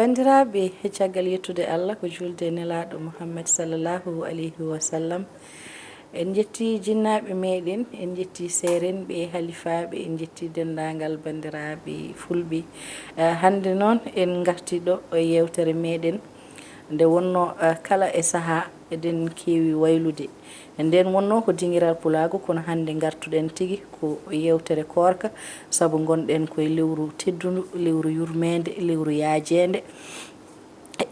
bandiraɓe caggal yettude Allah ko julde nelaɗo Muhammad sallallahu alayhi wa sallam en jetti jinnaɓe meɗen en jetti serenɓe halifaɓe en jetti dendagal bandiraɓe fulɓe hande noon en garti ɗo yewtere meɗen nde wonno kala e saaha eɗen kewi waylude nden wonno ko dinguiral pulago kono hande gartuɗen tigui ko yewtere korka saabu gonɗen koye lewru teddudu lewru yurmede lewru yaajede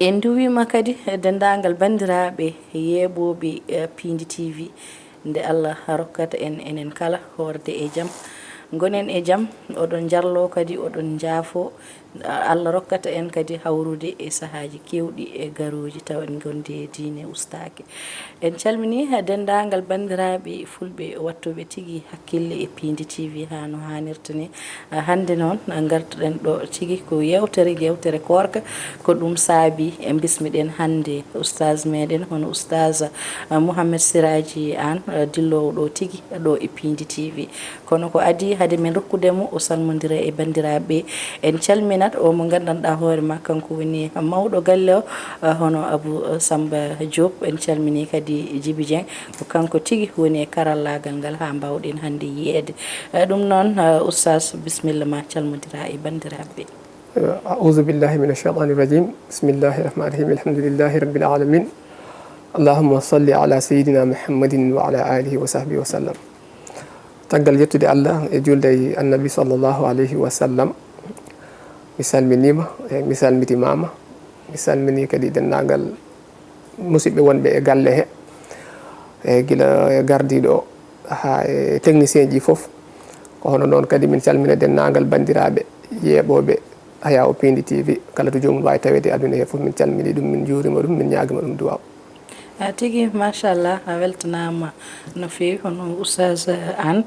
en duwima kadi dendagal bandiraɓe yeeɓoɓe Pindi TV nde Allah rokkata en enen kala horde e jaam gonen e jaam oɗon jarlo kadi oɗon jaafo Allah rokkata en kadi hawrude e sahaji kewɗi e garoji taw en gondi e diine ustake en calmini dendagal bandiraɓe fulɓe wattuɓe tigui hakkille e Pindi TV ha no hannirta ni hande noon gartuɗen ɗo tigui ko yewtere korka ko ɗum saabi e bismiɗen hande oustaz meɗen hono oustaz Mouhamed Siraji Anne dillowo ɗo tigui ɗo e Pindi TV kono ko adi hade min rokkudemo o salmodira e bandiraɓe en calminat o mo gandanɗa hoore ma kanko woni mawɗo galle o hono Abou Samba Diop en calmini kadi Djiby Dieng ko kanko tigui woni e karallagal ngal ha mbawɗen hande yiyede ɗum noon oustaz bisimilla ma calmodira e bandiraɓe أعوذ بالله من الشيطان الرجيم بسم الله الرحمن الرحيم الحمد لله رب العالمين اللهم صل على سيدنا محمد وعلى آله وصحبه وسلم تقل يتدي الله يجول دي النبي صلى الله عليه وسلم مثال منيمة مثال متي ماما مثال مني كدي دناغل مصيبة وان بي قال له gila gardiɗo ha technicien ji fof ko hono noon kadi min calmina dennagal bandiraɓe yeeɓoɓe haya o Pindi TV kala to jomum wawi tawede aduna he fof min calmini ɗum min juurima ɗum min ñaguima ɗum duwaw tigui machallah a weltanama no fewi hono oustaz Anne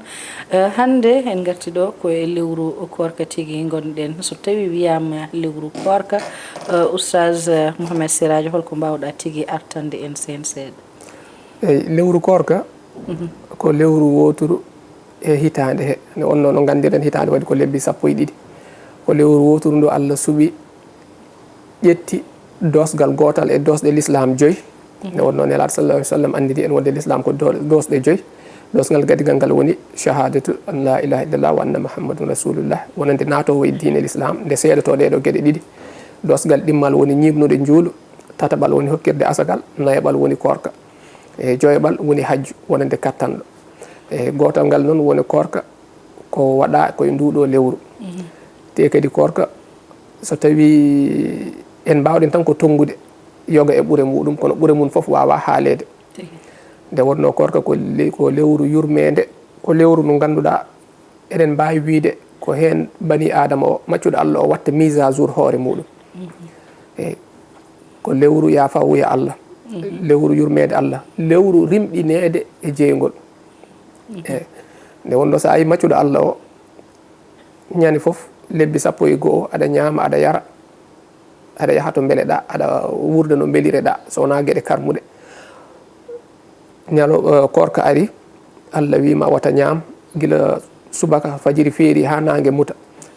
hande en garti ɗo koye lewru korka tigui gonɗen so tawi wiyama lewru korka oustaz Mouhamed Siraji holko mbawɗa tigui artande en sen seeɗa eyyi lewru korka ko lewru woturu e hitande he ne wonno no gandiren hitande waɗi ko lebbi 12 ko lewru woturu ndu Allah suuɓi ƴetti dosgal gotal e dosɗe l'islam 5 ne wonno nelaɗo sallallahu alaihi wasallam andiri en wonde l'islam ko dosɗe 5 dosgal gadigal ngal woni shahadatu an la ilaha illallah wa anna muhammadun rasulullah wonande natowo e diine l'islam nde seeɗato ɗeɗo gueɗe ɗiɗi dosgal ɗimmal woni ñibnude juulu tataɓal woni hokkirde asagal nayaɓal woni korka e joyoɓal woni hajju wonande kattanɗo e gotal ngal noon woni korka ko waɗa koye nduɗo lewru te kadi korka so tawi en mbawɗen tan ko tongude yoga e ɓuure muɗum kono ɓuure mum foof wawa haalede nde wonno korka ko lewru yurmede ko lewru ndu ganduɗa eɗen mbawi wiide ko hen bani adama o maccuɗo Allah o watta mise à jour hoore muɗum e ko lewru yafa wuya Allah lewru yurmede Allah lewru rimɗinede e jeygol e nde wonno sa yi maccuɗo Allah o ñande foof lebbi 11 aɗa ñama aɗa yara aɗa yaha to beleɗa aɗa wurde no belireɗa sowona gueɗe karmuɗe ñalo korka ari Allah wima wata ñaam gila subaka fajiri feeri ha nangue muta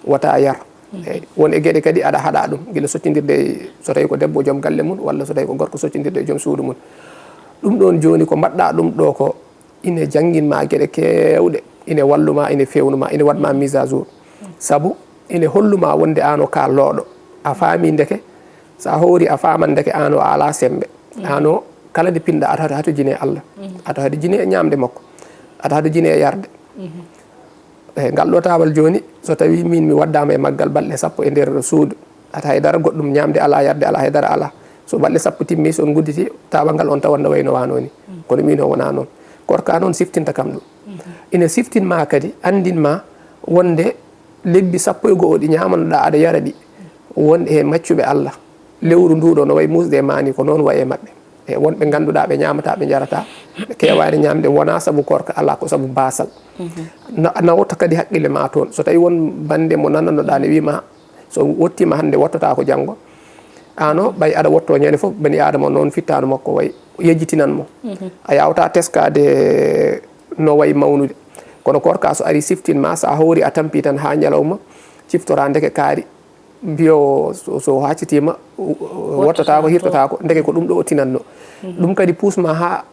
wata yar eyyi won e gueɗe kadi aɗa haɗa ɗum gila sottidirde so tawi ko debbo joom galle mum walla so tawi ko gorko sottidirde joom suudu mum ɗum ɗon joni ko mbaɗɗa ɗum ɗo ko ine jangguinma gueɗe kewɗe ine walluma ine fewnuma ine waɗma mise à jour saabu ine holluma wonde an o ka looɗo a faami ndeke sa hoori a faman ndeke an o ala sembe an o kala nde pinɗa aɗa hato jine Allah aɗa hato jine e ñamde makko aɗa hato jine e yarde eyyi ngal ɗo tawal joni so tawi min mi waddama e maggal balɗe 10 e nder suudu ata haydara goɗɗum ñamde ala yarde ala haydara ala so balɗe 10 timmi so on gudditi tawal ngal on tawa no wayno wanoni kono min o wona noon korka noon siftinta kam ɗum ina siftinma kadi andinma wonde lebbi 11 ɗi ñamanoɗa aɗa yara ɗi wonde e maccuɓe Allah lewru nduɗo no way musde mani ko noon waye mabɓe e wonɓe ganduɗa ɓe ñamata ɓe jarata ɓe kewani ñamde wona saabu korka ala ko saabu basal nawta kadi haqqille ma toon so tawi won bande mo nananoɗa ne wima so wottima hande wottata ko janggo ano ɓay aɗa wotto ñande foof bani adama noon fittano makko way yejjitinanmo a yawta teskade no way mawnude kono korka so ari siftinma sa hoori a tampi tan ha ñalawma ciftora ndeke kaari mbiyo so haccitima wottotako hirtotako ndeke ko ɗum ɗo o tinanno ɗum kadi pusma ha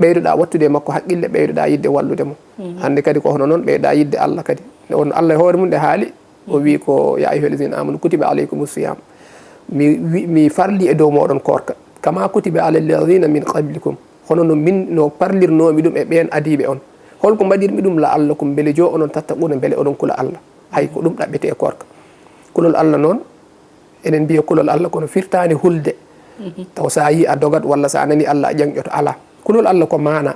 ɓeydoɗa wattude makko haqqille ɓeydoɗa yidde wallude mo hande kadi ko hono noon ɓeyda yidde Allah kadi on Allah e hoore mum nde haali o wi ko ya ayyuhal ladina amanu kutiba alaykumus siyam mi farli e dow moɗon korka kama kutiba alal ladina min qablikum hono no min no parlirnomi ɗum e ɓen adiɓe on holko mbaɗirmi ɗum la Allah kum beele jo onon tattaquna beele oɗon kula Allah hay ko ɗum ɗaɓɓete e korka kulol Allah noon enen mbiya kulol Allah kono firtani hulde taw sa yi a dogat walla sa nani Allah a ƴanƴoto ala kulol Allah ko mana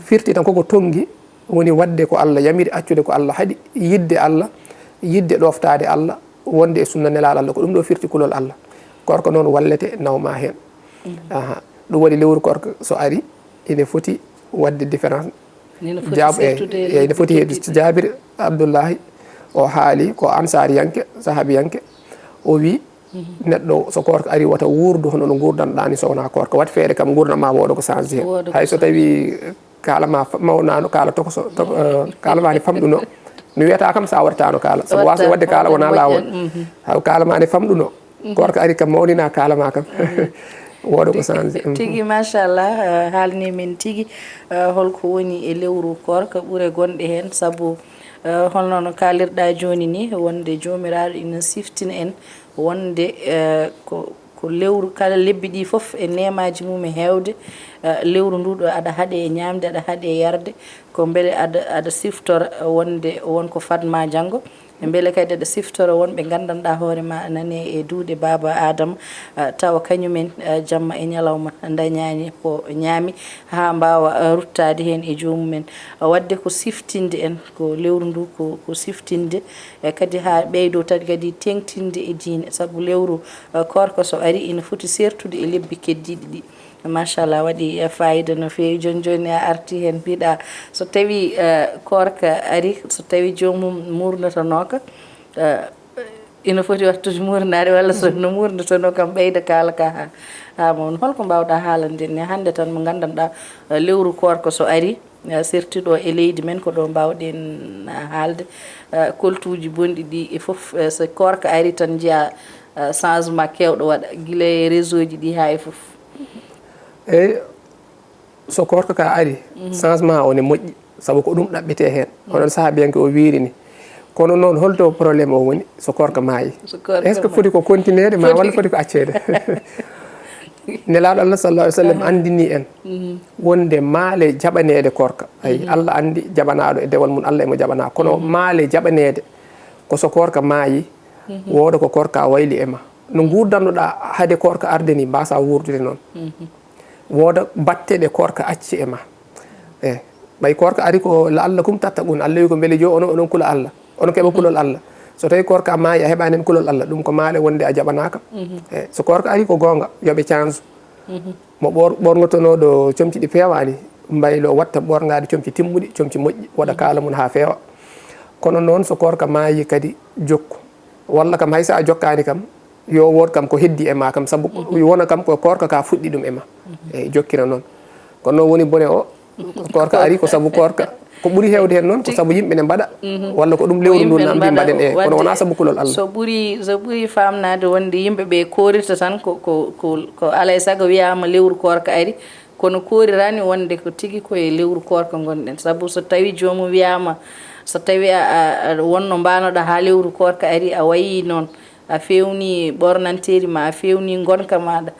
firti tan koko tongi woni wadde ko Allah yamiri accude ko Allah haɗi yidde Allah yidde ɗoftade Allah wonde e sunna nelal Allah ko ɗum ɗo firti kulol Allah korko noon wallete nawma hen ɗum waɗi lewru korko so ari ine foti wadde différence jab ene foti hedde Jabir Abdoullahi o haali ko ansariyanke sahabiyanke o wi neɗɗo so korka ari wata wuurdu hono no gurdanɗani sowona korka wat feere kam gurdama woɗo ko changé hen hay so tawi kalama mawnano kala tokoso kalamani famɗuno mi wiyata kam sa waɗatano kala sabu wasa wadde kala wona lawol hay kalamani famɗuno korka ari kam mawnina kalama kam woɗo ko changé tigui machallah haalni min tigui holko woni e lewru korka ɓuure gonɗe hen saabu holno no kalirɗa joni ni wonde jomiraɗo ina siftina en wonde ko lewru kala lebbi ɗi foof e nemaji mum e hewde lewru nduɗo aɗa haaɗe e ñamde aɗa haaɗe e yarde ko beele aɗa siftora wonde wonko fadma janggo e beele kadi aɗa siftora wonɓe gandanɗa hoorema nane e duuɗe baba adama tawa kañumen jamma e ñalawma dañani ko ñaami ha mbawa ruttade hen e jomumen wadde ko siftinde en ko lewru ndu ko siftinde e kadi ha ɓeydo tati kadi tengtinde e diine saabu lewru korka so ari ina foti sertude e lebbi keddiɗi ɗi machallah waɗi fayida no fewi joni joni a arti hen mbiɗa so tawi korka ari so tawi jomum murnatanoka ina foti wattude murnade walla sono murnatano kam ɓeyda kala ka ha mawno holko mbawɗa haalande ne hande tan mo gandanɗa lewru korka so ari sertiɗo e leydi men ko ɗo mbawɗen haalde koltuji bonɗi ɗi e foof so korka ari tan jiiya changement kewɗo waɗa guila e réseau ji ɗi ha e foof eyyi so korka ka ari changement o ne moƴƴi saabu ko ɗum ɗaɓɓete hen onon sahabiyanke o wirini kono noon holto probléme o woni so korka maayi est ce que foti ko continuede ma walla foti ko accede nelaɗo Allah sallallahu alaihi wasallam andini en wonde maale jaɓanede korka ayi Allah andi jaɓanaɗo e dewal mum Allah emo jaɓana kono maale jaɓanede ko so korka maayi woda ko korka wayli ema no gurdannoɗa haade korka arde ni mbasa wurdude noon woda batteɗe korka acci ema ɓay korka ari ko la Allah kum tattaqun Allah wi ko beele jo onon kula Allah onon keɓa kulol Allah so tawi korka maayi a heɓani hen kulol Allah ɗum ko maale wonde a jaɓanaka so korka ari ko gonga yooɓe cange mo ɓorgotonoɗo comci ɗi pewani mbaylo watta ɓorgade comci timmuɗi comci moƴƴi waɗa kala mum ha feewa kono noon so korka maayi kadi jokku walla kam haysa a jokkani kam yo wod kam ko heddi e ma kam saabu wona kam ko korka ka fuɗɗi ɗum e ma eyyi jokkira noon kono noon woni bone o korka ari ko saabu korka ko ɓuuri hewde hen noon ko saabu yimɓe ne mbaɗa walla ko ɗum lewru ndu namdi mbaɗen e kono wona saabu kulol Allah so ɓuuri famnade wonde yimɓeɓe korirta tan ko alay saago wiyama lewru korka ari kono korirani wonde ko tigui koye lewru korka gonɗen saabu so tawi jomum wiyama so tawi a wonno mbanoɗa ha lewru korka ari a wayi noon a fewni ɓornanteri ma a fewni gonka maɗa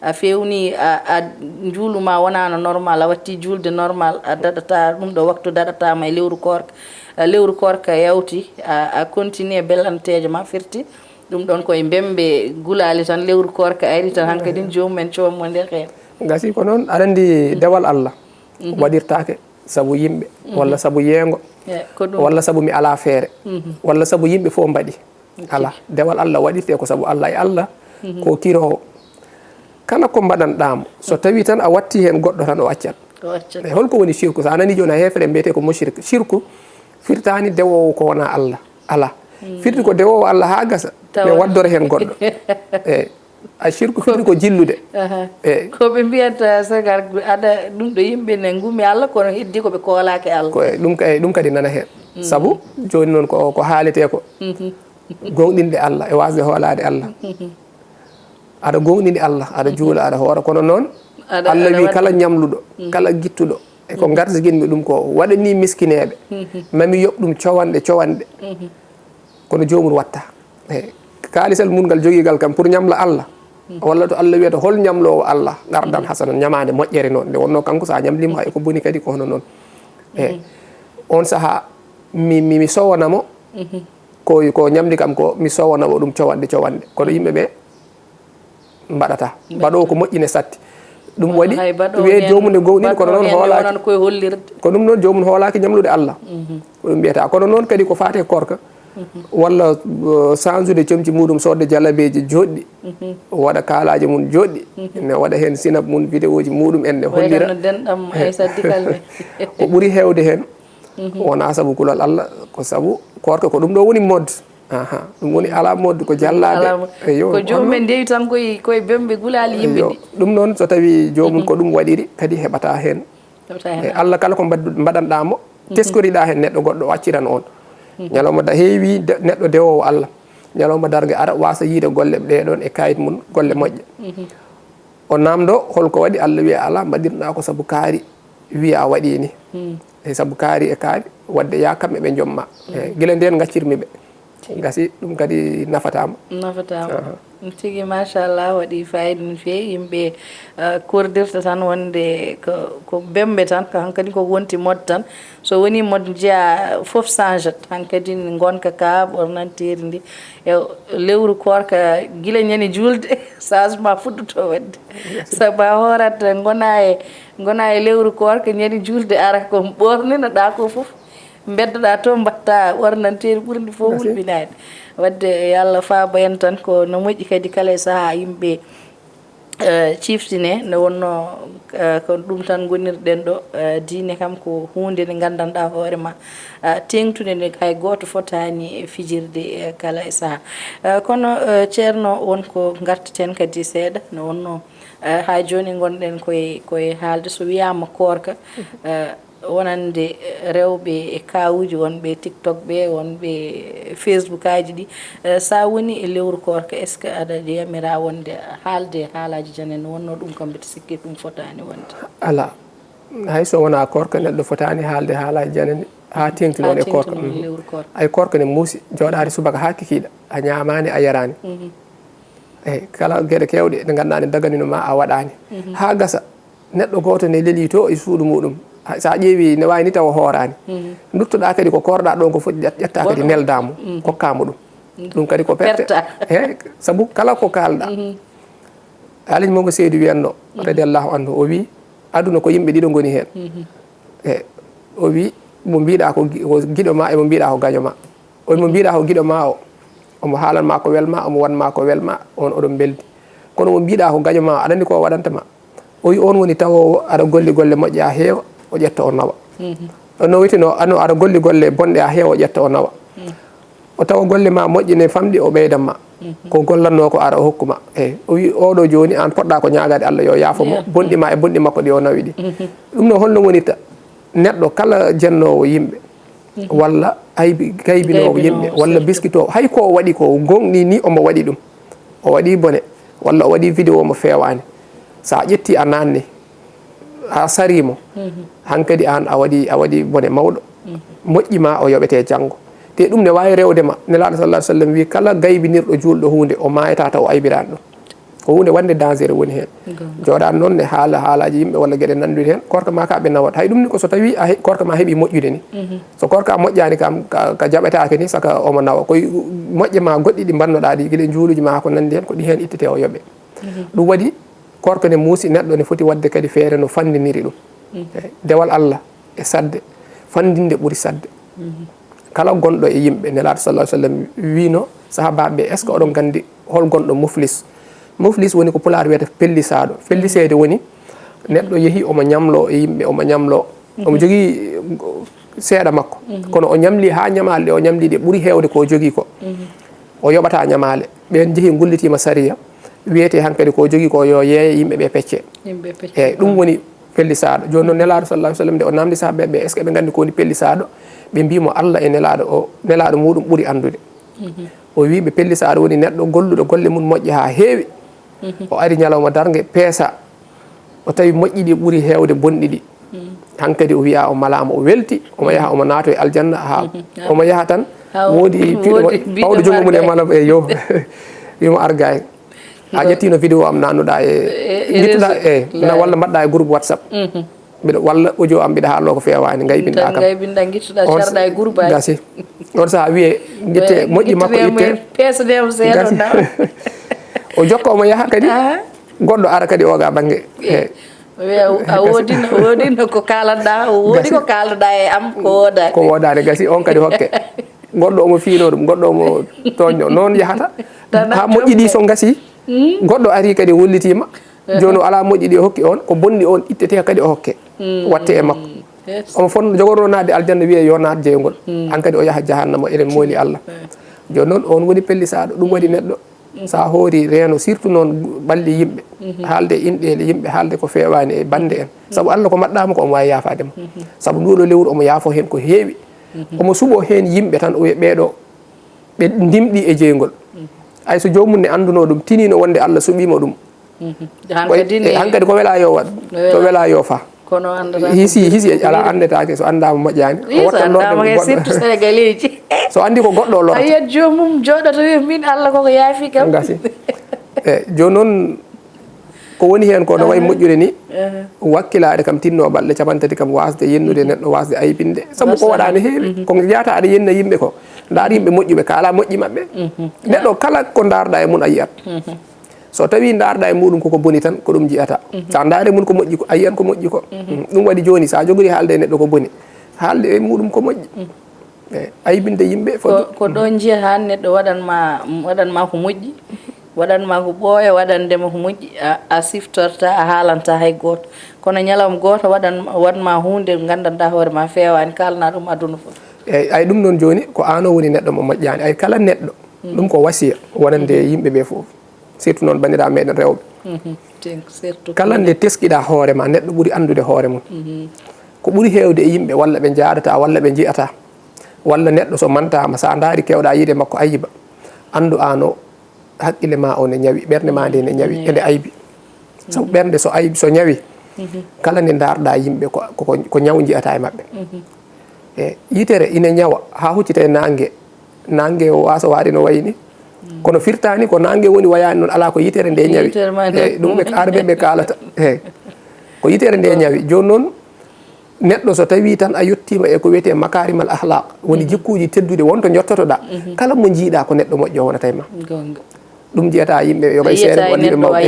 a fewni a juuluma wonano normal a watti julde normal a daɗata ɗum ɗo waktu daɗatama e lewru korka yawti a continue bellantejo ma firti ɗum ɗon koye mbembe gulali tan lewru korka ari tan hankkadin jomumen coommo nder hen gasi ko noon aɗa andi dewal Allah waɗirtake saabu yimɓe walla saabu yeengo walla saabu mi ala feere walla saabu yimɓe fof mbaɗi ala dewal Allah waɗirte ko saabu Allah e Allah ko kirowo kala ko mbaɗanɗamo so tawi tan a watti hen goɗɗo tan o accat e holko woni shirku sa nani joni a hefere mbiyete ko mushrik shirku firtani dewowo ko wona Allah ala firti ko dewowo Allah ha gasa ɓe waddore hen goɗɗo eyyi a shirku firti ko jillude eyyi koɓe mbiyata sagar aɗa ɗum ɗo yimɓe ne gumi Allah kono heddi koɓe koolaki Allah ko ɗum kadi nana hen saabu joni noon ko haalete ko gonɗinde Allah e wasde hoolade Allah aɗa gonɗinde Allah aɗa juula aɗa hoora kono noon Allah wi kala ñamluɗo kala gittuɗo e ko garsiginmi ɗum ko waɗani miskineɓe mami yoɓ ɗum cowanɗe kono jomum watta eyi kalisal mun ngal joguigal kam pour ñamla Allah walla to Allah wiyata hol ñamlowo Allah gardan hasanan ñamade moƴƴere noon nde wonno kanko sa ñamlimo hay ko boni kadi ko hono noon eyi on saaha mi sowanamo ko ñamdi kam ko mi sowanamo ɗum cowanɗe kono yimɓeɓe mbaɗata mbaɗo ko moƴƴine satti ɗum waɗi wiye jomum ne gowɗini kono noon hoolaki ko ɗum noon jomum hoolaki ñamlude Allah ko ɗum mbiyata kono noon kadi ko fate korka walla change comci muɗum sodde jalabeji joɗɗi waɗa kalaji mum joɗɗi ne waɗa hen sinab mum vidéo ji muɗum en ne hollira ko ɓuuri hewde hen wona saabu kulal Allah ko saabu korka ko ɗum ɗo woni mode ɗum woni ala mode ko jallade ko jomumen ndewi tan koye bemɓe gulali yimɓe ɗi ɗum noon so tawi jomum ko ɗum waɗiri kadi heɓata hen Allah kala ko mbaɗanɗamo teskoriɗa hen neɗɗo goɗɗo acciran on ñalawma heewi neɗɗo dewowo Allah ñalawma dargue ara wasa yiide golle ɗeɗon e kayit mum golle moƴƴe o namdo holko waɗi Allah wiya ala mbaɗirɗa ko saabu kaari wiya a waɗini e saabu kaari e kaari wadde ya kamɓe ɓe jomma guila nden gaccirmi ɓe gasi ɗum kadi nafatama tigi machallah waɗi fayida no fewi yimɓe kordirta tan wonde ko bembe tan hankadi ko wonti mode tan so woni mode jeeya foof change hankadi gonka ka ɓornanteri ndi e lewru korka guila ñande julde changement fuɗɗoto wadde saabu a hoorat gona e lewru korka ñande julde ara ko ɓorninoɗa ko foof beddoɗa to mbatta ɓornanteri ɓurdi fof wulɓinade wadde yo Allah faabo en tan ko no moƴƴi kadi kala e saaha yimɓe ciftine nde wonno ko ɗum tan gonirɗen ɗo diine kam ko hunde nde gandanɗa hoorema tengtude nde hay goto fotani fijirde kala e saaha kono ceerno wonko gartaten kadi seeɗa nde wonno ha joni gonɗen koye haalde so wiyama korka wonande rewɓe e kawuji wonɓe TikTok ɓe wonɓe Facebook aji ɗi sa woni e lewru korka est ce que aɗa yamira wonde haalde haalaji janen wonno ɗum kam mbiɗa sikki ɗum fotani wonde ala hayso wona korka neɗɗo fotani haalde haalaji janani ha tengti noon e korka ay korka ne muusi joɗade subaka ha kikiɗa a ñamani a yarani eyyi kala gueɗe kewɗe ɗe ganduɗa ne daganino a waɗani ha gasa neɗɗo goto ne leeli to e suudu muɗum sa ƴeewi ne wawi ni tawa hoorani duttoɗa kadi ko korɗa ɗon ko foti ƴetta kadi neldamo hokkama ɗum kadi ko perte eyyi saabu kala ko kalɗa alaji mogo Seydou wiyanno radiallahu anhu o wi aduna ko yimɓe ɗiɗo goni hen e o wi mo mbiɗa ko guiɗo ma emo mbiɗa ko gaño ma mo mbiɗa ko guiɗo ma o omo haalanma ko welma omo wanma ko welma on oɗon beldi kono mo mbiɗa ko gaño ma aɗa andi ko waɗantama o wi on woni tawowo aɗa golli golle moƴƴe ha heewa o ƴetta o nawa no witino ano aɗa golli golle bonɗe ha heewa o ƴetta o nawa o tawa golle ma moƴƴine famɗi o ɓeydanma ko gollanno ko ara o hokkuma eyyi o wi oɗo joni an poɗɗa ko ñagade Allah yo yaafomo bonɗi ma e bonɗi makko ɗi o nawi ɗi ɗum no holno wonita neɗɗo kala jennowo yimɓe walla gaybinowo yimɓe walla biskitowo hay ko waɗi ko gonɗi ni omo waɗi ɗum o waɗi bone walla o waɗi vidéo mo fewani sa ƴetti a nanni a sarimo hankkadi an a waɗi bone mawɗo moƴƴima o yoɓete janggo te ɗum ne wawi rewdema nelaɗo sallah sallam wi kala gaybinirɗo julɗo hunde o mayata taw o aybirani ɗum ko hunde wande danger woni hen joɗani noon ne haalaji yimɓe walla gueɗe nandude hen korka ma ka ɓe nawat hay ɗum ni ko so tawi korka ma heeɓi moƴƴude ni so korka moƴƴani kam ka jaɓetake ni saka omo nawa koye moƴƴe ma goɗɗi ɗi bannoɗa ɗi guila juuluji ma ko nandi hen ko ɗi hen ittete o yoɓe ɗum waɗi korka ne muusi neɗɗo ne foti wadde kadi feere no fandiniri ɗum dewal Allah e sadde fandinde ɓuuri sadde kala gonɗo e yimɓe nelaɗo sallah sallam wino sahabaɓe est ce que oɗon gandi hol gonɗo muflis woni ko pulaar wiyata pellisaɗo fellisede woni neɗɗo yeehi omo ñamlo e yimɓe omo ñamlo omo jogui seeɗa makko kono o ñamli ha ñamale ɗe o ñamli ɗe ɓuuri hewde ko jogui ko o yoɓata ñamale ɓen jeehi gullitima sariya wiyete hankkadi ko jogui ko yo yeeye yimɓeɓe pecce eyyi ɗum woni pellisaɗo joni noon nelaɗo sallah sallam nde o namdi sahaɓeɓe est ce que ɓe gandi ko woni pellisaɗo ɓe mbimo Allah e nelaɗo muɗum ɓuuri andude o wi ɓe pellisaɗo woni neɗɗo golluɗo golle mum moƴƴi ha heewi o ari ñalawma dargue peesa o tawi moƴƴi ɗi ɓuuri hewde bonɗi ɗi hankkadi o wiya o malama o welti omo yaha omo naato e aljanna ha omo yaha tan woodi piiɗo pawɗo jongo mum e malam e yo wimo arga en a ƴettino vidéo am nannuɗa e guittuɗa na walla mbaɗɗa e groupe WhatsApp mbiɗa walla audio am mbiɗa haallo ko fewani gaybinɗa kam gaybinɗa guittuɗa carɗa e groupe aji gasi on saaha wiye guitte moƴƴi makko itte peesademo seeɗo nda o jokka omo yaha kadi goɗɗo ara kadi oga banggue a wodino ko kalanɗa woodi ko kalɗa e am ko wodani gasi on kadi hokke goɗɗo omo fiino ɗum goɗɗo omo toñño noon yahata ha moƴƴi ɗi so gasi goɗɗo ari kadi wollitima joni ala moƴƴi ɗi hokki on ko bonni on ittete kadi o hokke watte e makko omo fonno jogorno nadde aljanna wiye yo naat jeygol an kadi o yaha jahannama enen mooli Allah joni noon on woni pellisaɗo ɗum waɗi neɗɗo sa hoori reeno surtout noon balli yimɓe haalde inɗele yimɓe haalde ko fewani e bande en saabu Allah ko maɗɗama ko omo wawi yafadema saabu nduɗo lewru omo yaafo hen ko heewi omo suuɓo hen yimɓe tan o wiya ɓeɗo ɓe ndimɗi e jeygol ay so jomum ne anduno ɗum tinino wonde Allah suuɓimo ɗum hankkadi ko wela yo waɗ to wela yo fa kono andata hisi ala andetake so andama moƴƴani o watta surtout sénégalais so andi ko goɗɗo lorata ayiyat jomum joɗata wi min Allah koko yaafi kam gasi joni noon ko woni hen ko no wayi moƴƴude ni wakkilade kam tinno balɗe capantati kam wasde yennude neɗɗo wasde aybinde saabu ko waɗani heewi ko jeyata aɗa yenna yimɓe ko ndaar yimɓe moƴƴuɓe kala moƴƴi mabɓe neɗɗo kala ko darɗa e mun a yiyat so tawi darɗa e muɗum koko boni tan ko ɗum jiyata sa daare mun ko moƴƴi ko a yiyan ko moƴƴi ko ɗum waɗi joni sa jogori haalde e neɗɗo ko boni haalde e muɗum ko moƴƴi aybinde yimɓe ko ɗo jiya ha neɗɗo waɗanma ko moƴƴi waɗanma ko ɓooya waɗandema ko moƴƴi a siftorta a haalanta hay goto kono ñalawma goto waɗma hunde gandanɗa hoore ma fewani kalana ɗum aduna foof eyyi ay ɗum noon joni ko an o woni neɗɗo mo moƴƴani ay kala neɗɗo ɗum ko wasiya wonande yimɓeɓe foof surtout noon bandiraɓe meɗen rewɓe kala nde teskiɗa hoorema neɗɗo ɓuuri andude hoore mum ko ɓuuri hewde e yimɓe walla ɓe jaadata walla ɓe jiyata walla neɗɗo so mantama sa daari kewɗa yiide makko ayiba andu an o haqqille ma o ne ñawi ɓerde ma nde ne ñawi ende aybi sabu ɓerde so aybi so ñawi kala nde darɗa yimɓe ko ñaw jiyata e mabɓe e yitere ina ñawa ha huccita e nangue wasa waade no wayni kono firtani ko nangue woni wayani noon ala ko yitere nde ñawi eyyi ɗum ɓe arɓe ɓe kalata eyyi ko yitere nde ñawi joni noon neɗɗo so tawi tan a yettima e ko wiyete makarimal ahlaq woni jikkuji teddude wonto jottotoɗa kala mo jiiɗa ko neɗɗo moƴƴo wonata e ma ɗum jiyata yimɓe yogay seeɗa wonɓe mawɓe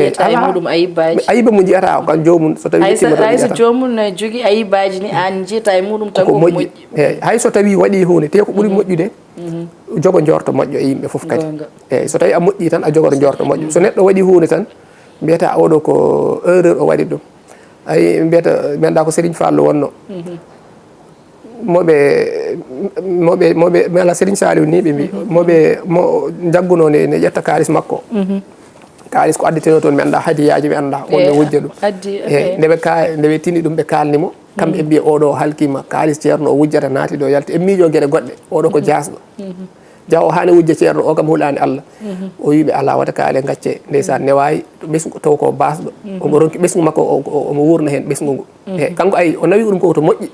ayiba mo jiyata kan jomum so tawi hayso jomum ne jogui ayibaji ni an jiyata e muɗum tan ko moƴƴi eyyi hay so tawi waɗi hunde te ko ɓuuri moƴƴude jogo jorto moƴƴo e yimɓe foof kadi eyyi so tawi a moƴƴi tan a jogoto jorto moƴƴo so neɗɗo waɗi hunde tan mbiyata oɗo ko erreur o waɗi ɗum ay mbiyata ganduɗa ko Serigne Fallo wonno moɓe mala Serigne Saliou ni ɓe mbi moɓe mo jagguno ne ƴetta kalis makko kalis ko addeteno toon mi anda hadiyaji mi anda wonno wujja ɗum eyyi ndeɓe tini ɗum ɓe kalnimo kamɓe mbiya oɗo halkima kalis ceerno o wujjata naati ɗo yalta e miijo gueɗe goɗɗe oɗo ko jasɗo jaw o hani wujja ceerno o kam hulani Allah o wiɓe ala wata kaale gacce ndeysan ne wawi ɓesgu taw ko basɗo omo ronki ɓesgu makko omo wurna hen ɓesgu ngu e kanko ayi o nawi ɗum ko to moƴƴi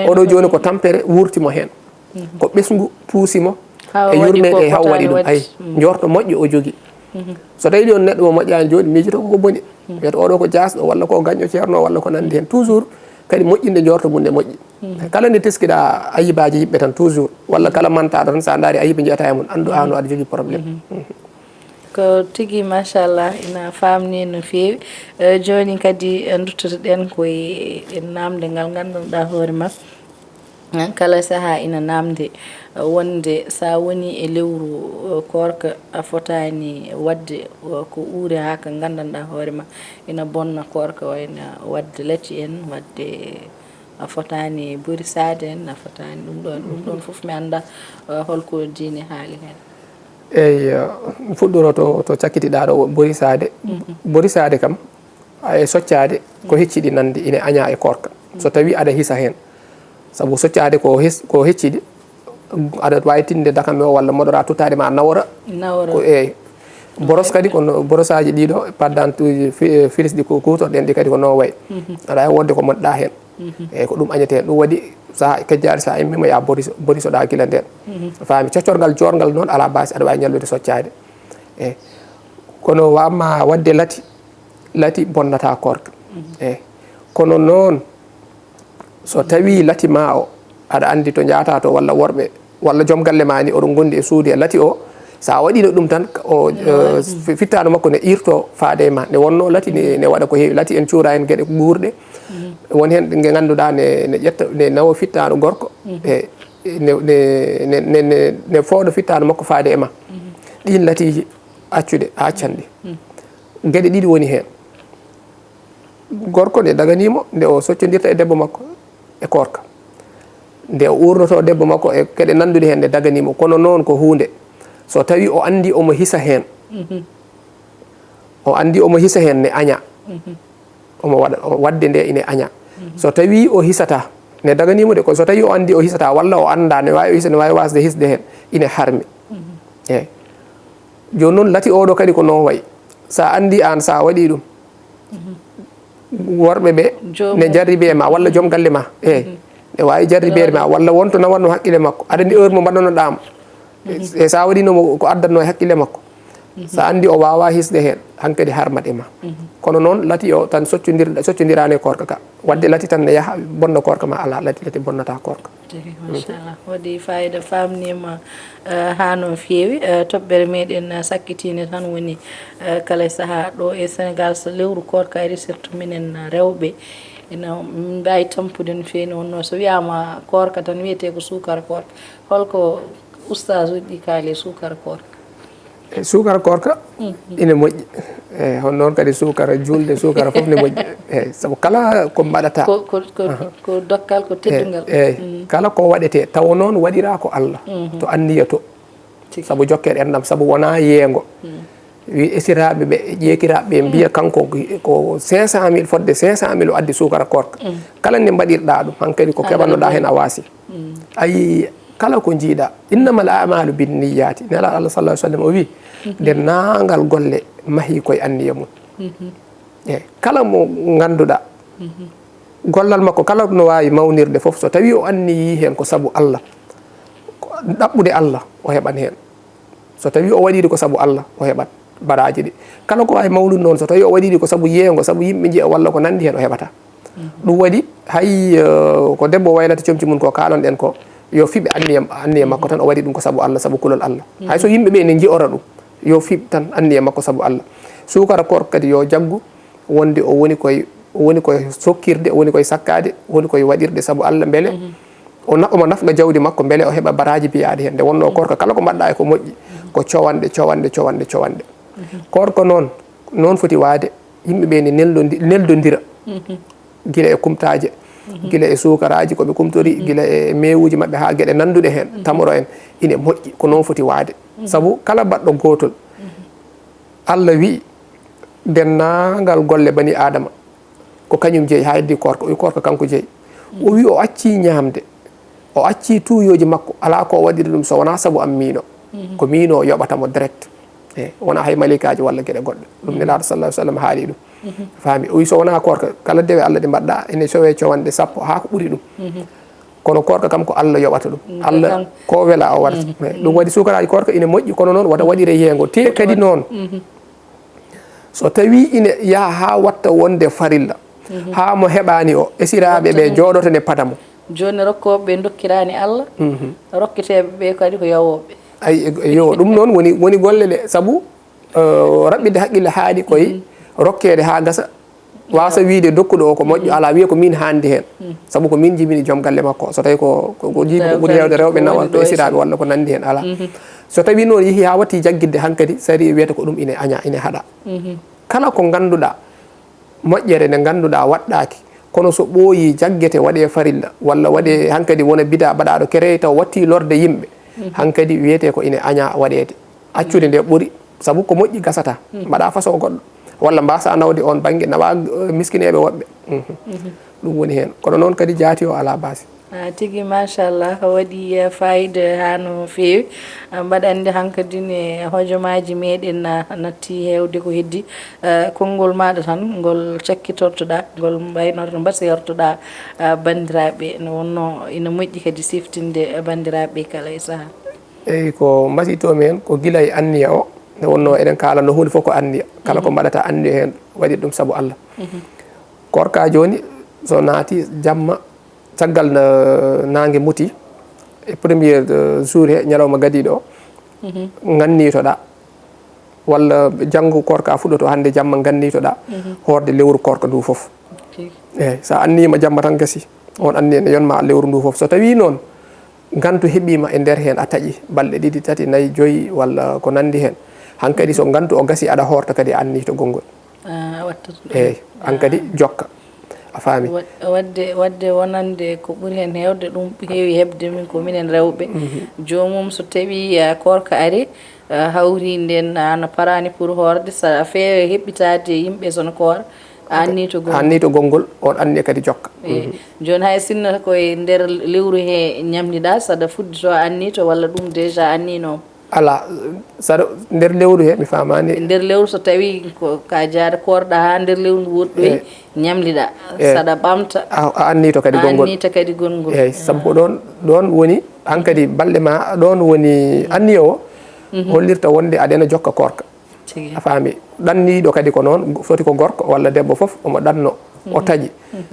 oɗo joni ko tampere wurtimo hen ko ɓesgu puusimo e yurmede haw waɗi ɗum ayi jorto moƴƴo o jogui so tawi ɗon neɗɗo mo moƴƴani joni miijoto koko boni wiyata oɗo ko jasɗo walla ko gañƴo ceerno walla ko nandi hen toujours kadi moƴƴinde jorto mum nde moƴƴi kala nde teskiɗa ayibaji yimɓe tan toujours walla kala mantaɗo tan sa daari ayiba jiyata e mum andu an o aɗa jogui probléme ko tigui machallah ina famni no fewi joni kadi duttotoɗen koye namde ngal ganduɗa hoore ma kala saaha ina namde wonde sa woni e lewru korka a fotani wadde ko uure ha ko gandanɗa hoore ma ina bonna korka wayna wadde lacci en wadde a fotani borisade en a fotani ɗum ɗon foof mi anda holko diine haali hen eyyi fuɗɗoro to cakkitiɗa ɗo borisade kam e soccade ko hecciɗi nande ina aña e korka so tawi aɗa hisa hen saabu soccade ko hecciɗi aɗa wawi tinde dakame o walla moɗora tuttade ma nawra ko eyyi boros kadi kono borosaji ɗiɗo paddantuji filis ɗi kutorɗen ɗi kadi ko non wayi aɗa wonde ko moɗɗa hen eyyi ko ɗum añete hen ɗum waɗi sa kejjari sa immima ya borisoɗa guila nden faami coccorgal jorgal noon ala base aɗa wawi ñallude soccade eyyi kono wamma wadde lati bonnata korka eyyi kono noon so tawi lati ma o aɗa andi to jata to walla worɓe walla joom galle ma ni oɗon gondi e suudu e lati o sa waɗino ɗum tan o fittano makko ne irto faade ma ne wonno lati ne waɗa ko heewi lati en cuura en gueɗe guurɗe woni hen ɗe ganduɗa ne ƴetta ne nawa fittano gorko e ne fooɗo fittano makko faade e ma ɗin latiji accude accanɗi gueɗe ɗiɗi woni hen gorko nde daganimo nde o soccodirta e debbo makko e korka nde o urnoto debbo makko e gueɗe nanduɗe hen nde daganimo kono noon ko hunde so tawi o andi omo hisa hen o andi omo hisa hen ne aña omo waɗa wadde nde ine aña so tawi o hisata ne daganimo de ko so tawi o andi o hisata walla o anda ne wawi o hisa ne wawi wasde hisde hen ine harmi eyyi joni noon lati oɗo kadi ko non wayi sa andi an sa waɗi ɗum worɓe ɓe ne jarribe e ma walla joom galle ma eyyi ne wawi jarribede ma walla wonto nawanno haqqille makko aɗa andi heure mo mbaɗanoɗamo e sa waɗinomo ko addanno e haqqille makko sa andi o wawa hisde hen hankkadi harmat e ma kono noon lati o tan soccodirani e korka ka wadde lati tan ne yaaha bonna korka ma ala lati bonnata korka machallah waɗi fayida famnima ha no feewi toɓɓere meɗen sakkitine tan woni kala saaha ɗo e Sénégal so lewru korka ari surtout minen rewɓe ina mbawi tampude no fewi wonno so wiyama korka tan wiyete ko sukara korka holko oustage uji ɗi kaali sukara korka e sukara korka ine moƴƴi eyyi hon noon kadi sukara julde sukara foof ne moƴƴi eyyi saabu kala ko mbaɗata ko dokkal ko teddungal eyyi kala ko waɗete taw noon waɗira ko Allah to anniya to saabu jokkere enɗam saabu wona yeengo wi esiraɓe ɓe ƴeekiraɓe ɓe mbiya kanko ko 500 000 fodde 500 000 o addi sukara korka kala nde mbaɗirɗa ɗum hankkadi ko keɓanoɗa hen a waasi ayi kala ko jiiɗa innamal a'malu binniyati nela Allah sallallahu alaihi wasallam o wi nde nangal golle mahi koye anniya mum eyyi kala mo ganduɗa gollal makko kala no wawi mawnirde foof so tawi o anniyi hen ko saabu Allah ɗaɓɓude Allah o heɓan hen so tawi o waɗiɗi ko saabu Allah o heɓat baraji ɗi kala ko wawi mawlude noon so tawi o waɗiɗi ko saabu yeego saabu yimɓe jiiya walla ko nandi hen o heɓata ɗum waɗi hay ko debbo waylata comci mum ko kalon ɗen ko yo fiɓe anniya makko tan o waɗi ɗum ko saabu Allah saabu kulol Allah hay so yimɓeɓe ne jiora ɗum yo fiɓ tan anniya makko saabu Allah sukara korka kadi yo jaggu wonde o woni koye sokkirde o woni koye sakkade woni koye waɗirde saabu Allah beele omo nafga jawdi makko beele o heɓa baraji biyade hen nde wonno korka kala ko mbaɗɗa e ko moƴƴi ko cowanɗe korka noon foti waade yimɓeɓe ne neldodira guila e kumtaje guila e sukaraji koɓe kumtori guila e mewuji mabɓe ha gueɗe nanduɗe hen tamoro en ine moƴƴi ko noon foti waade saabu kala baɗɗo gotol Allah wi dennagal golle bani adama ko kañum jeeyi ha heddi korka o wi korka kanko jeeyi o wi o acci ñamde o acci tuuyoji makko ala ko waɗiri ɗum so wona saabu am miino ko miino o yoɓatamo direct eyyi wona hay malikaji walla gueɗe goɗɗe ɗum nelaɗo sallallahu alaihi wasallam haali ɗum faami o wi so wona korka kala dewe Allah ɗe mbaɗɗa ene sowe cowanɗe sappo ha ko ɓuuri ɗum kono korka kam ko Allah yoɓata ɗum Allah ko wela o waɗata ɗum waɗi sukaraji korka ine moƴƴi kono noon wata waɗire yeego te kadi noon so tawi ine yaaha ha watta wonde farilla ha mo heɓani o esiraɓe ɓe jooɗoto nde padamo joni rokkoɓe dokkirani Allah rokketeɓe ɓe kadi ko yawoɓe ay yo ɗum noon woni golle ɗe saabu raɓɓide haqqille haaɗi koye rokkede ha gasa wasa wiide dokkuɗo o ko moƴƴo ala wiya ko min handi hen saabu ko min jibini joom galle makko so tawi ko jiibi ko ɓuuri hewde rewɓe nawal to esiraɓe walla ko nandi hen ala so tawi noon yeehi ha watti jaggidde hankkadi sari wiyata ko ɗum ine aña ine haɗa kala ko ganduɗa moƴƴere nde ganduɗa waɗɗaki kono so ɓooyi jaggete waɗe farilla walla waɗe hankkadi wona bida baɗaɗo kere taw watti lorde yimɓe hankkadi wiyete ko ine aña waɗede accude nde ɓuuri saabu ko moƴƴi gasata mbaɗa façon goɗɗo walla mbasa nawde on banggue nawa miskineɓe woɓɓe ɗum woni hen kono noon kadi jaati o ala base tigi machallah waɗi fayida ha no feewi mbaɗa andi hankadine hojomaji meɗen natti hewde ko heddi konngol maɗa tan ngol cakkitortoɗa ngol mbaynoto mbasiyortoɗa bandiraɓe no wonno ina moƴƴi kadi siftinde bandiraɓe kala e saaha eyyi ko mbasitomi hen ko guila e anniya o nde wonno eɗen kalanno hunde fof ko anniya kala ko mbaɗata anniya hen waɗi ɗum saabu Allah korka joni so naati jamma caggal nangue muti e premier jour he ñalawma gadiɗo o gannitoɗa walla janggo korka fuɗɗoto hande jamma gannitoɗa horde lewru korka ndu foof eyyi sa annima jamma tan gasi on anni ne yonma lewru ndu foof so tawi noon gantu heɓima e nder hen a taaƴi balɗe 2 3 4 5 walla ko nandi hen hankkadi so gantu o gasi aɗa horta kadi annito gongol eyyi hankkadi jokka a faami wadde wonande ko ɓuuri hen hewde ɗum heewi hebde min ko minen rewɓe jomum so tawi korka ari hawri nden no parani pour horde sa feewe heɓɓitade yimɓe sono koora annito gongol on anni kadi jokka joni hay sinno koye nder lewru he ñamdiɗa saɗa fuddito annito walla ɗum déjà annino ala saɗa nder lewru he mi famani nder lewru so tawi ka jaada korɗa ha nder lewru ndu woɗɗoyi ñamliɗa saɗa ɓamta a annito kadi gongol kadi gongol eyyi sabu ko ɗon woni hankkadi balɗe ma ɗon woni anniyo o hollirta wonde aɗana jokka korka a faami ɗanniɗo kadi ko noon foti ko gorko walla debbo foof omo ɗanno o taaƴi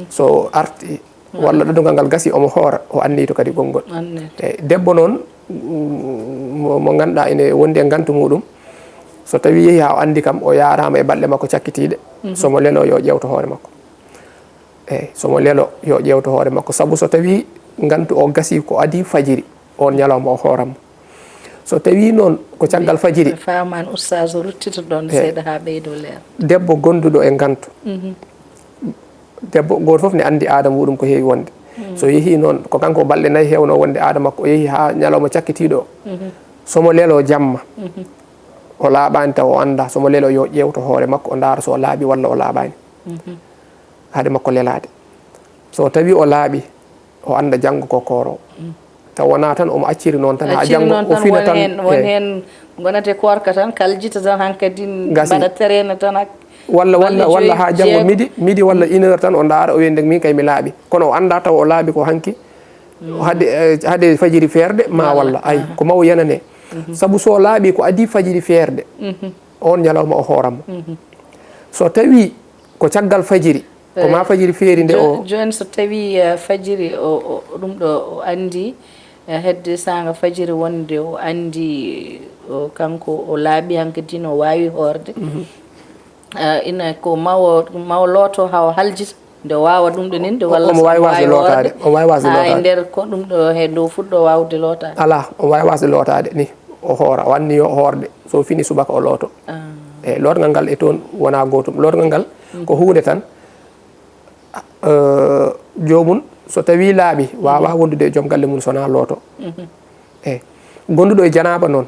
so arti walla ɗaɗugal ngal gasi omo hoora o annito kadi gongol eyyi debbo noon mo ganduɗa ene wondi e gantu muɗum so tawi yeehi ha o andi kam o yarama e balɗe makko cakkitiɗe somo lelo yo ƴewto hoore makko eyyi somo lelo yo ƴewto hoore makko saabu so tawi gantu o gasi ko adi fajiri on ñalawma o hooranmo so tawi noon ko caggal fajiri faman oustage ruttito ɗon seeɗa ha ɓeydo leer debbo gonduɗo e gantu debbo goto foof ne andi aada muɗum ko heewi wonde so yeehi noon ko kanko balɗe 4 hewno wonde aada makko o yeehi ha ñalawma cakkitiɗo somo lelo jamma o laaɓani taw o anda somo lelo yo ƴewto hoore makko o daara so o laaɓi walla o laaɓani haade makko lelade so tawi o laaɓi o anda janggo ko koro taw wona tan omo acciri noon tan ha janggo o fina tan won hen gonate korka tan kaljita tan hankkadi mbaɗa terena tan walla ha janggo midi walla 1 heure tan o daara o wiyende min kay mi laaɓi kono o anda taw o laaɓi ko hanki hade fajiri feerde ma walla ay ko mawo yanane sabu so laaɓi ko adi fajiri feerde on ñalawma o hooranmo so tawi ko caggal fajiri ko ma fajiri feeri nde o joni so tawi fajiri o ɗum ɗo o andi hedde sanga fajiri wonde o andi kanko o laaɓi hankkadi no wawi hoorde ina ko mawo looto ha o haljita nde wawa ɗum ɗo ninde walla omo wawi wasde lotade omo wawi wasde lotade e nder ko ɗum ɗo he dow fuɗɗo wawde lotade ala omo wawi wasde lotade ni o hoora o anni yo hoorde so fini subaka o looto eyyi lotgal ngal e toon wona gotum lotgal ngal ko hunde tan jomum so tawi laaɓi wawa wondude e joom galle mum sona looto eyyi gonduɗo e janaba noon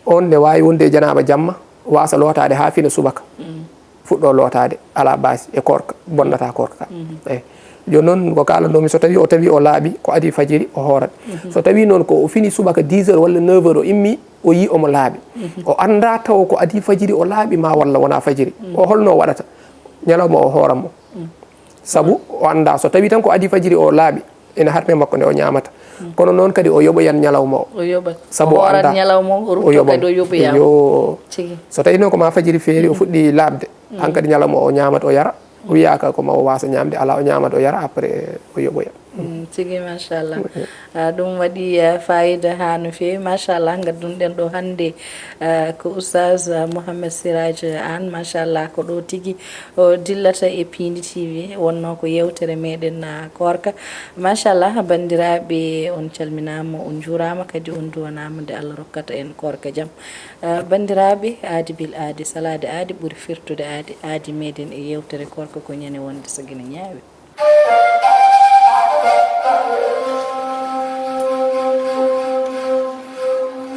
on ne wawi wonde e janaba jamma wasa lotade ha fina subaka fuɗɗo lotade ala basi e korka bonnata korka eyyi joni noon ko kalannomi so tawi o laaɓi ko adi fajiri o hoorat so tawi noon ko o fini subaka 10 heures walla 9 heures o immi o yi omo laaɓi o anda taw ko adi fajiri o laaɓi ma walla wona fajiri o holno waɗata ñalawma o hooranmo sabu o anda so tawi tan ko adi fajiri o laaɓi ene harme makko nde o ñamata kono noon kadi o yoɓoyan ñalawma o sabu o anda o yoɓa so tawi noon ko ma fajiri feeri o fuɗɗi laaɓde hankkadi ñalawma o ñamata o yara o wiyaka ko ma o wasa ñamde ala o ñamata o yara après o yoɓoya tigi machallah ɗum waɗi fayida ha no fewi machallah gaddunɗen ɗo hande ko oustage Mouhamed Siraji Anne machallah ko ɗo tigui o dillata e Pindi TV wonno ko yewtere meɗen korka machallah bandiraɓe on calminama on juurama kadi on duwanama nde Allah rokkata en korka jaam bandiraɓe aadi bil aadi salade aadi ɓuuri firtude aadi meɗen e yewtere korka ko ñande wonde so guina ñaawi